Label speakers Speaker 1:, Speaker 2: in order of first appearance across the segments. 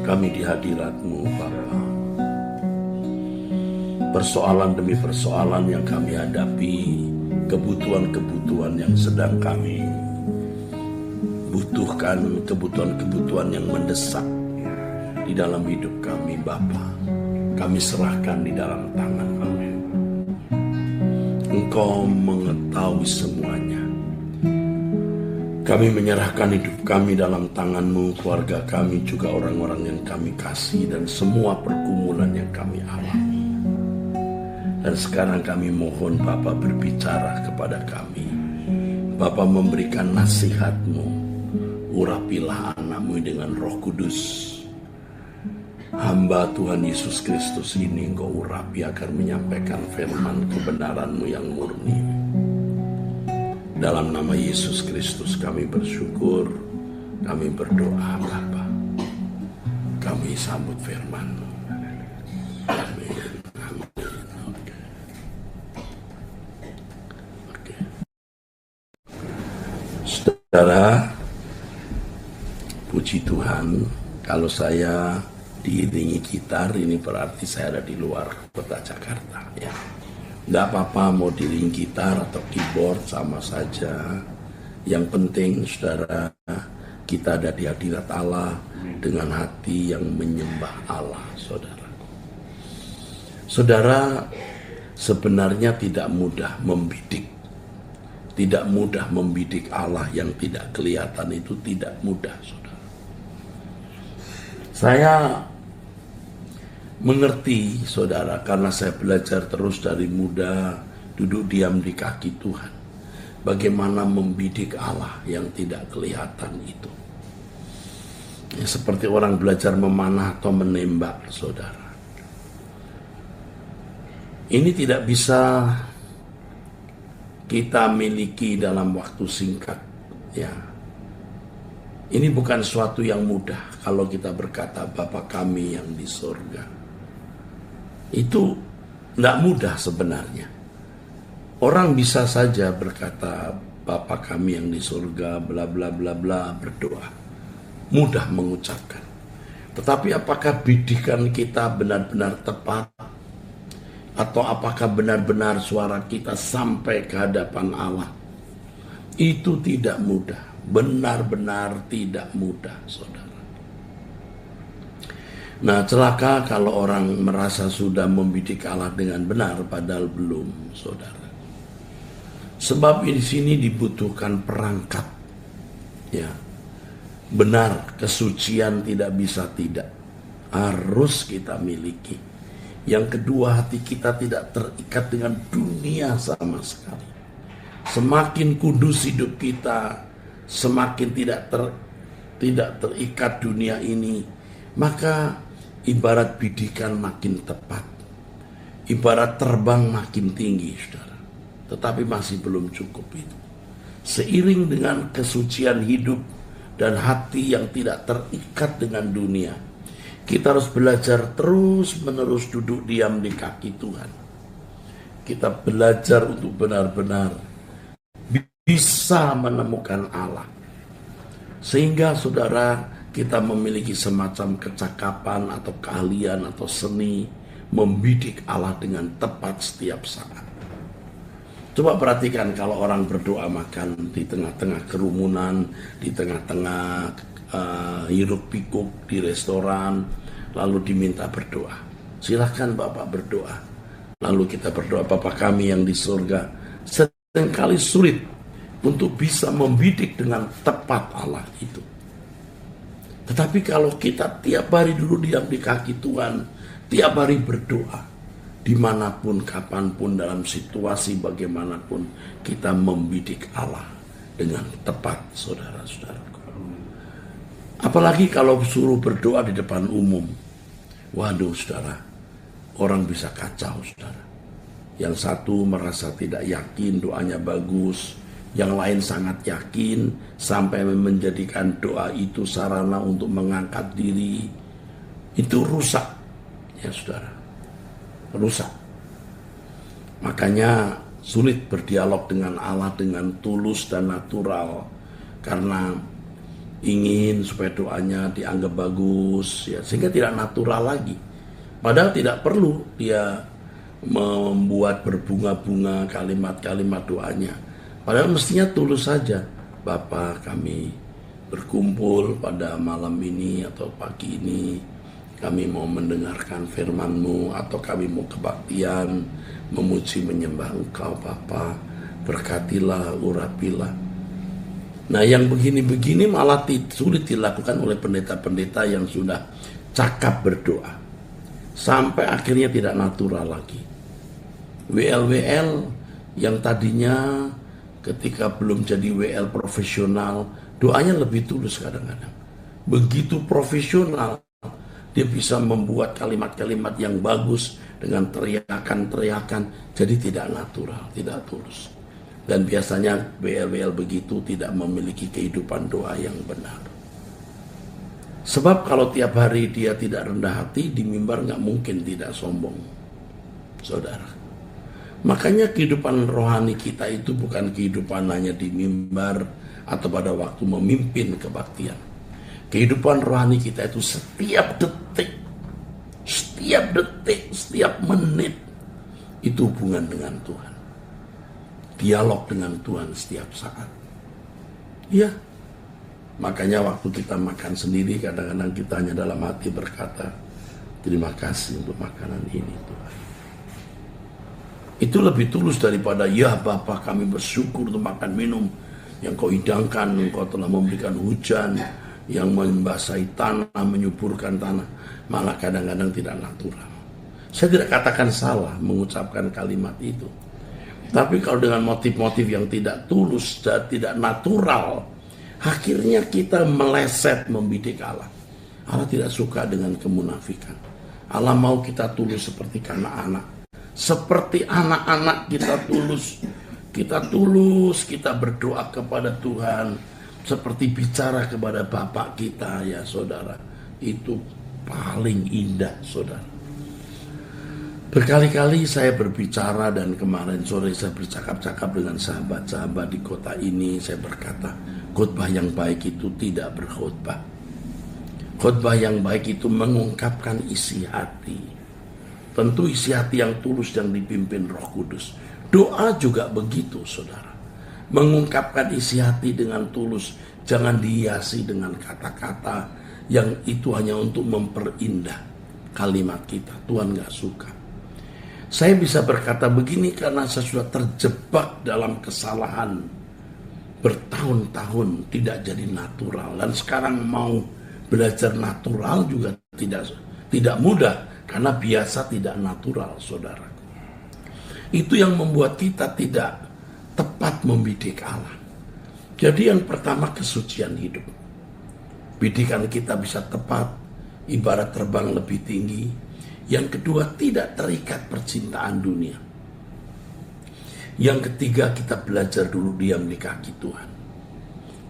Speaker 1: Kami di hadirat-Mu, Bapa. Persoalan demi persoalan yang kami hadapi, kebutuhan-kebutuhan yang sedang kami butuhkan, kebutuhan-kebutuhan yang mendesak di dalam hidup kami, Bapa. Kami serahkan di dalam tangan-Mu. Engkau mengetahui semuanya. Kami menyerahkan hidup kami dalam tangan-Mu, keluarga kami, juga orang-orang yang kami kasih, dan semua pergumulan yang kami alami. Dan sekarang kami mohon Bapa berbicara kepada kami. Bapa memberikan nasihat-Mu. Urapilah anak-Mu dengan Roh Kudus. Hamba Tuhan Yesus Kristus ini Engkau urapi agar menyampaikan firman kebenaran-Mu yang murni. Dalam nama Yesus Kristus kami bersyukur, kami berdoa Bapa. Kami sambut firman-Mu. Amin. Oke. Saudara, puji Tuhan, kalau saya diiringi gitar ini berarti saya ada di luar kota Jakarta, ya. Nggak apa-apa mau diiringi gitar atau keyboard, sama saja. Yang penting saudara, kita ada di hadirat Allah dengan hati yang menyembah Allah, saudara. Saudara, sebenarnya tidak mudah membidik. Tidak mudah membidik Allah yang tidak kelihatan, itu tidak mudah, saudara. Saya mengerti, saudara, karena saya belajar terus dari muda, duduk diam di kaki Tuhan. Bagaimana membidik Allah yang tidak kelihatan itu. Ya, seperti orang belajar memanah atau menembak, saudara. Ini tidak bisa kita miliki dalam waktu singkat, ya. Ini bukan suatu yang mudah kalau kita berkata Bapa kami yang di surga. Itu tidak mudah sebenarnya. Orang bisa saja berkata Bapa kami yang di surga bla bla bla bla, berdoa. Mudah mengucapkan. Tetapi apakah bidikan kita benar-benar tepat? Atau apakah benar-benar suara kita sampai ke hadapan Allah? Itu tidak mudah. Benar-benar tidak mudah, saudara. Nah, celaka kalau orang merasa sudah membidik Allah dengan benar, padahal belum, saudara. Sebab di sini dibutuhkan perangkat, ya. Benar, kesucian tidak bisa tidak, harus kita miliki. Yang kedua, hati kita tidak terikat dengan dunia sama sekali. Semakin kudus hidup kita, semakin tidak terikat dunia ini, maka ibarat bidikan makin tepat, ibarat terbang makin tinggi, saudara. Tetapi masih belum cukup itu. Seiring dengan kesucian hidup dan hati yang tidak terikat dengan dunia, kita harus belajar terus-menerus duduk diam di kaki Tuhan. Kita belajar untuk benar-benar bisa menemukan Allah. Sehingga saudara, kita memiliki semacam kecakapan atau keahlian atau seni membidik Allah dengan tepat setiap saat. Coba perhatikan kalau orang berdoa makan di tengah-tengah kerumunan, di tengah-tengah hiruk pikuk di restoran, lalu diminta berdoa. Silahkan Bapak berdoa. Lalu kita berdoa, Bapa kami yang di surga. Seringkali sulit untuk bisa membidik dengan tepat Allah itu. Tetapi kalau kita tiap hari dulu diam di kaki Tuhan, tiap hari berdoa, dimanapun, kapanpun, dalam situasi bagaimanapun, kita membidik Allah dengan tepat, saudara-saudaraku. Apalagi kalau suruh berdoa di depan umum. Waduh, saudara, orang bisa kacau, saudara. Yang satu merasa tidak yakin doanya bagus, yang lain sangat yakin sampai menjadikan doa itu sarana untuk mengangkat diri. Itu rusak, ya saudara, rusak. Makanya sulit berdialog dengan Allah dengan tulus dan natural, karena ingin supaya doanya dianggap bagus, ya, sehingga tidak natural lagi. Padahal tidak perlu dia membuat berbunga-bunga kalimat-kalimat doanya. Padahal mestinya tulus saja. Bapa, kami berkumpul pada malam ini atau pagi ini, kami mau mendengarkan firman-Mu, atau kami mau kebaktian, memuji menyembah Engkau Bapa. Berkatilah, urapilah. Nah, yang begini-begini malah sulit dilakukan oleh pendeta-pendeta yang sudah cakap berdoa. Sampai akhirnya tidak natural lagi. WL-WL yang tadinya ketika belum jadi WL profesional, doanya lebih tulus kadang-kadang. Begitu profesional, dia bisa membuat kalimat-kalimat yang bagus dengan teriakan-teriakan, jadi tidak natural, tidak tulus. Dan biasanya WL-WL begitu tidak memiliki kehidupan doa yang benar. Sebab kalau tiap hari dia tidak rendah hati, di mimbar nggak mungkin tidak sombong, saudara. Makanya kehidupan rohani kita itu bukan kehidupan hanya di mimbar atau pada waktu memimpin kebaktian. Kehidupan rohani kita itu setiap detik, setiap menit itu hubungan dengan Tuhan. Dialog dengan Tuhan setiap saat. Ya, makanya waktu kita makan sendiri, kadang-kadang kita hanya dalam hati berkata, terima kasih untuk makanan ini Tuhan. Itu lebih tulus daripada, ya Bapa kami bersyukur untuk makan minum yang Kau hidangkan, Engkau telah memberikan hujan yang membasahi tanah, menyuburkan tanah. Malah kadang-kadang tidak natural. Saya tidak katakan salah mengucapkan kalimat itu. Tapi kalau dengan motif-motif yang tidak tulus dan tidak natural, akhirnya kita meleset membidik Allah. Allah tidak suka dengan kemunafikan. Allah mau kita tulus seperti anak-anak. Seperti anak-anak kita tulus. Kita berdoa kepada Tuhan. Seperti bicara kepada Bapak kita, ya saudara. Itu paling indah, saudara. Berkali-kali saya berbicara, dan kemarin sore saya bercakap-cakap dengan sahabat-sahabat di kota ini. Saya berkata, khotbah yang baik itu tidak berkhotbah. Khotbah yang baik itu mengungkapkan isi hati. Tentu isi hati yang tulus yang dipimpin Roh Kudus. Doa juga begitu, saudara. Mengungkapkan isi hati dengan tulus. Jangan dihiasi dengan kata-kata yang itu hanya untuk memperindah kalimat kita. Tuhan gak suka. Saya bisa berkata begini karena saya sudah terjebak dalam kesalahan bertahun-tahun, tidak jadi natural. Dan sekarang mau belajar natural juga tidak mudah, karena biasa tidak natural, saudara. Itu yang membuat kita tidak tepat membidik Allah. Jadi yang pertama, kesucian hidup. Bidikan kita bisa tepat, ibarat terbang lebih tinggi. Yang kedua, tidak terikat percintaan dunia. Yang ketiga, kita belajar dulu diam di kaki Tuhan.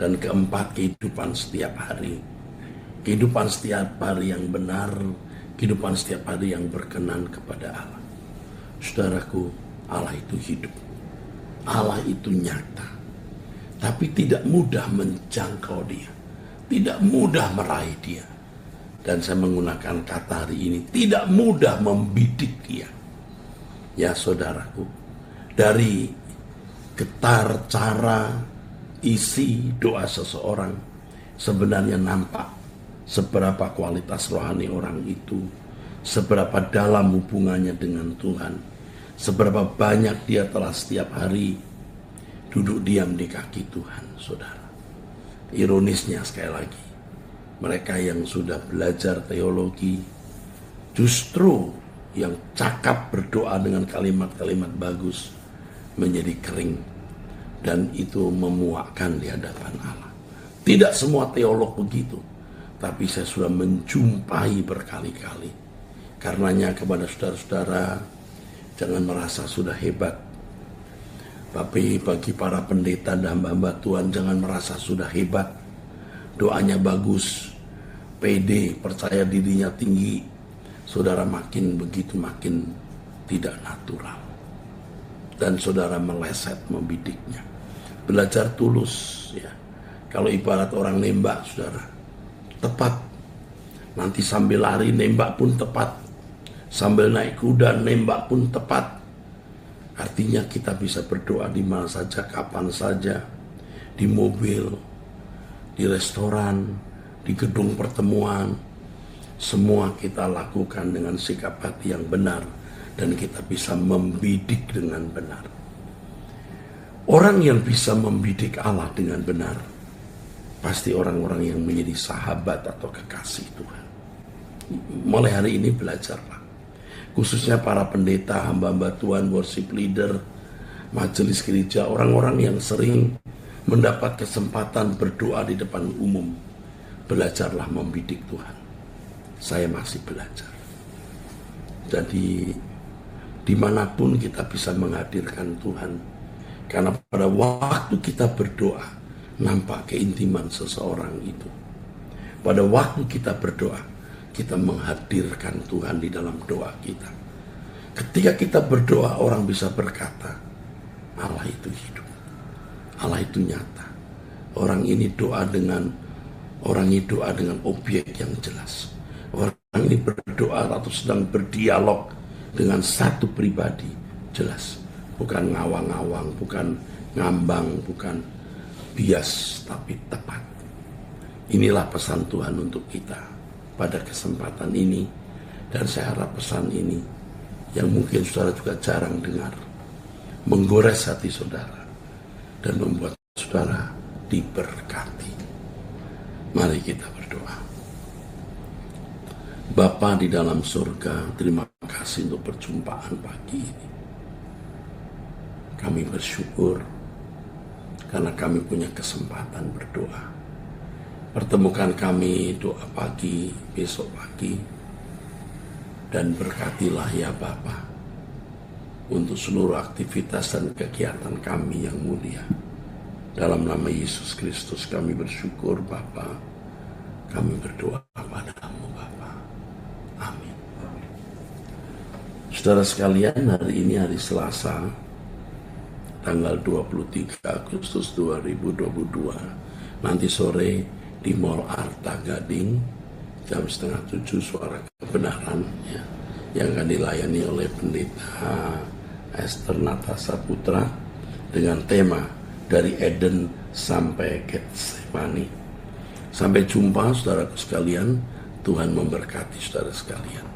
Speaker 1: Dan keempat, kehidupan setiap hari. Kehidupan setiap hari yang benar, kehidupan setiap hari yang berkenan kepada Allah. Saudaraku, Allah itu hidup. Allah itu nyata. Tapi tidak mudah menjangkau dia. Tidak mudah meraih dia. Dan saya menggunakan kata hari ini, tidak mudah membidik dia. Ya saudaraku, dari getar cara isi doa seseorang, sebenarnya nampak seberapa kualitas rohani orang itu, seberapa dalam hubungannya dengan Tuhan, seberapa banyak dia telah setiap hari duduk diam di kaki Tuhan, saudara. Ironisnya sekali lagi, mereka yang sudah belajar teologi justru yang cakap berdoa dengan kalimat-kalimat bagus menjadi kering, dan itu memuakkan di hadapan Allah. Tidak semua teolog begitu, tapi saya sudah menjumpai berkali-kali. Karenanya kepada saudara-saudara, jangan merasa sudah hebat. Tapi bagi para pendeta dan hamba-hamba Tuhan, jangan merasa sudah hebat. Doanya bagus, pede, percaya dirinya tinggi. Saudara makin begitu makin tidak natural. Dan saudara meleset membidiknya. Belajar tulus, ya. Kalau ibarat orang nembak, saudara, tepat. Nanti sambil lari nembak pun tepat. Sambil naik kuda nembak pun tepat. Artinya kita bisa berdoa di mana saja, kapan saja. Di mobil, di restoran, di gedung pertemuan. Semua kita lakukan dengan sikap hati yang benar. Dan kita bisa membidik dengan benar. Orang yang bisa membidik Allah dengan benar, pasti orang-orang yang menjadi sahabat atau kekasih Tuhan. Mulai hari ini belajarlah. Khususnya para pendeta, hamba-hamba Tuhan, worship leader, majelis gereja, orang-orang yang sering mendapat kesempatan berdoa di depan umum. Belajarlah membidik Tuhan. Saya masih belajar. Jadi dimanapun kita bisa menghadirkan Tuhan. Karena pada waktu kita berdoa, nampak keintiman seseorang itu. Pada waktu kita berdoa, kita menghadirkan Tuhan di dalam doa kita. Ketika kita berdoa, orang bisa berkata, Allah itu hidup, Allah itu nyata. Orang ini doa dengan objek yang jelas. Orang ini berdoa atau sedang berdialog dengan satu pribadi jelas, bukan ngawang-ngawang, bukan ngambang, bukan bias, tapi tepat. Inilah pesan Tuhan untuk kita pada kesempatan ini. Dan saya harap pesan ini, yang mungkin saudara juga jarang dengar, menggores hati saudara dan membuat saudara diberkati. Mari kita berdoa. Bapa di dalam surga, terima kasih untuk perjumpaan pagi ini. Kami bersyukur karena kami punya kesempatan berdoa. Pertemukan kami doa pagi, besok pagi. Dan berkatilah ya Bapa untuk seluruh aktivitas dan kegiatan kami yang mulia. Dalam nama Yesus Kristus kami bersyukur Bapa. Kami berdoa padamu Bapa. Amin. Saudara sekalian, hari ini hari Selasa, tanggal 23 Agustus 2022. Nanti sore di Mall Arta Gading, jam 6:30 suara kebenaran ya, yang akan dilayani oleh pendeta Esther Natasha Putra dengan tema dari Eden sampai Getsemani. Sampai jumpa saudaraku sekalian. Tuhan memberkati saudara sekalian.